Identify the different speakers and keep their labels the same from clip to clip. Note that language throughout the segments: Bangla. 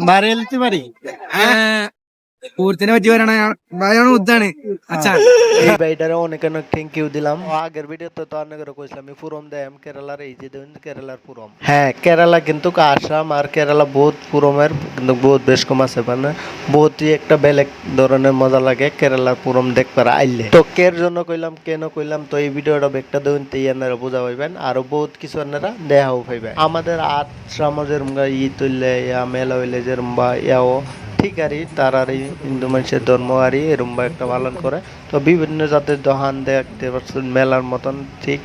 Speaker 1: বারেলতে পারি
Speaker 2: പൂരത്തിന്റെ പറ്റി പറയണ ഉദ്ദാണ് അച്ഛാ
Speaker 3: এই ভাইটারে অনেক অনেক থ্যাংক ইউ দিলাম। আগের ভিডিওতে তো অনেক কইছিলাম আমি পুরম দেম কেরালার, এই যে দেখুন কেরালার পুরম। হ্যাঁ, কেরালা কিন্তু আসাম আর কেরালা বহুত পুরমের কিন্তু বহুত বেশ কম আছে, মানে বহুতই একটা বেলেগ ধরনের মজা লাগে কেরালার পুরম দেখবার আইলে। তো কের জন্য কইলাম কেন কইলাম, তো এই ভিডিওটা একটা দেখুন তো আপনারা বোঝা পাইবেন, আরো বহুত কিছু আপনারা দেখাও পাইবেন। আমাদের আশ্রম যেরকম ই তুললে মেলা হইলে যেরকম বা ইয়াও ঠিক আর তারারই হিন্দু মানুষের ধর্ম আর এরম একটা পালন করে। তো বিভিন্ন জাতের দোকান দেখতে পাচ্ছেন মেলার মতন, ঠিক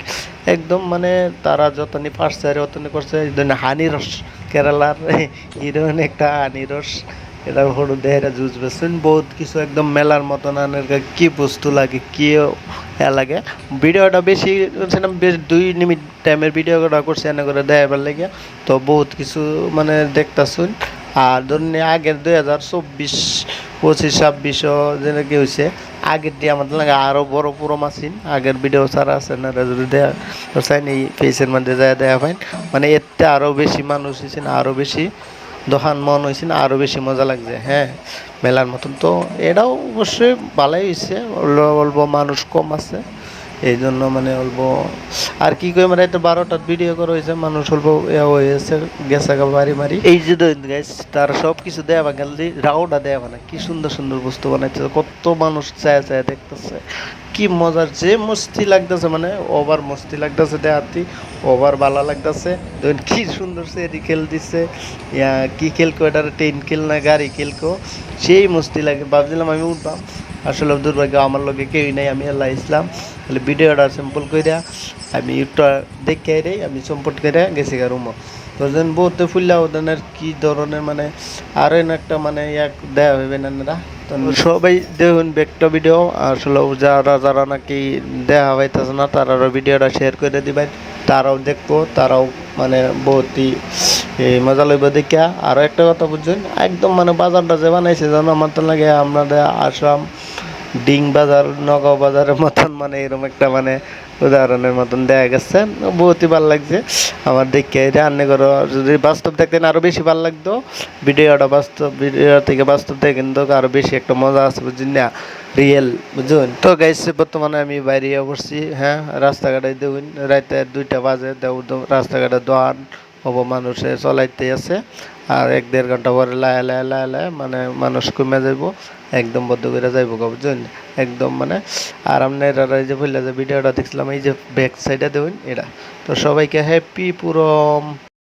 Speaker 3: একদম মানে তারা যতনি পারছে আর অতনি করছে। এই জন্য হানি রস কেরালার হিরোইন একটা হানি রস, এটা হলু দেহেরা জুস বেছেন বহুত কিছু একদম মেলার মতন আনের কি বস্তু লাগে কি লাগে। ভিডিওটা বেশি করছিলাম, বেশ 2 মিনিট টাইমের ভিডিওটা করছি এনে করে দেখাবার লেগে। তো বহুত কিছু মানে দেখতেছুন। আর ধরুন আগের 2024, 25, 26 যেন কি হয়েছে আগের দিয়ে আমাদের লাগে আরও বড় পুরো মাসিন আগের ভিডিও ছাড়া আছে না, যদি দেয়া চাইন এই ফেসের মধ্যে যায় দেয়া পাইন, মানে এতে আরও বেশি মানুষ হয়েছে না, আরও বেশি দোকান মন হয়েছে না, আরও বেশি মজা লাগছে। হ্যাঁ, মেলার মতন তো এটাও অবশ্যই ভালোই হয়েছে, অল্প মানুষ কম আছে এই জন্য মানে অল্প আর কি করে মানে একটা 12টার ভিডিও করা হয়েছে, মানুষ অল্প হয়েছে গেছে বাড়ি মারি। এই যে গাইস তার সব কিছু দেওয়া গেল রাউটা দেওয়া না, কি সুন্দর সুন্দর বস্তু বানাইছে, কত মানুষ চায় চায় দেখতেছে, কি মজার যে মস্তি লাগতেছে, মানে ওভার মস্তি লাগতেছে দেখাতি, ওভার ভালো লাগতেছে। দেখুন কি সুন্দর সে খেল দিচ্ছে, কি খেলকো এটা ট্রেন খেল না গাড়ি খেলকো, সেই মস্তি লাগে। ভাবছিলাম আমি উঠবাম, আসলে দুর্ভাগ্য আমার লগে কেউই নাই, আমি আল্লাহ ইসলাম তাহলে ভিডিওটা সিম্পল করে আমি একটা দেখে রে আমি সম্পর্ক করে গেছি গা রুমো। ওজন বহুত ফুললা ওদের কি ধরনের মানে আরও একটা মানে এক দেওয়া হইবে না, তো সবাই দেখুন একটা ভিডিও আসলে যারা যারা নাকি দেখা হইতেছে না তারাও ভিডিওটা শেয়ার করে দিবেন, তারাও দেখবো, তারাও মানে বহুতই মজা লাগবে দেখিয়া। আরও একটা কথা বুঝছেন একদম মানে বাজারটা যে বানাইছে যেন আমার তো লাগে আপনাদের আসাম ডিং বাজার নগাঁও বাজারের মতন, মানে এরকম একটা মানে উদাহরণের মতন দেখা গেছে, বহুতই ভালো লাগছে আমার দেখে। এটা আন্নে করো যদি বাস্তব দেখতেন আরও বেশি ভালো লাগতো ভিডিওটা, বাস্তব ভিডিও থেকে বাস্তব দেখে কিন্তু আরও বেশি একটা মজা আছে বুঝছেন না, রিয়েল বুঝুন। তো গাইছে বর্তমানে আমি বাইরে পড়ছি। হ্যাঁ, রাস্তাঘাটে দেখুন রাতে 2টা বাজে রাস্তাঘাটে দোয়ান হবো মানুষে চলাইতে আছে, আর 1-1.5 ঘন্টা পরে লায় লায় লায় লায় মানে মানুষ কমে যাইব, একদম বদ্ধ করে যাইব বুঝছেন একদম মানে। আর আপনারা এই যে বললে যে ভিডিওটা দেখছিলাম এই যে ব্যাক সাইডে দেখুন এটা। তো সবাইকে হ্যাপি পুরম।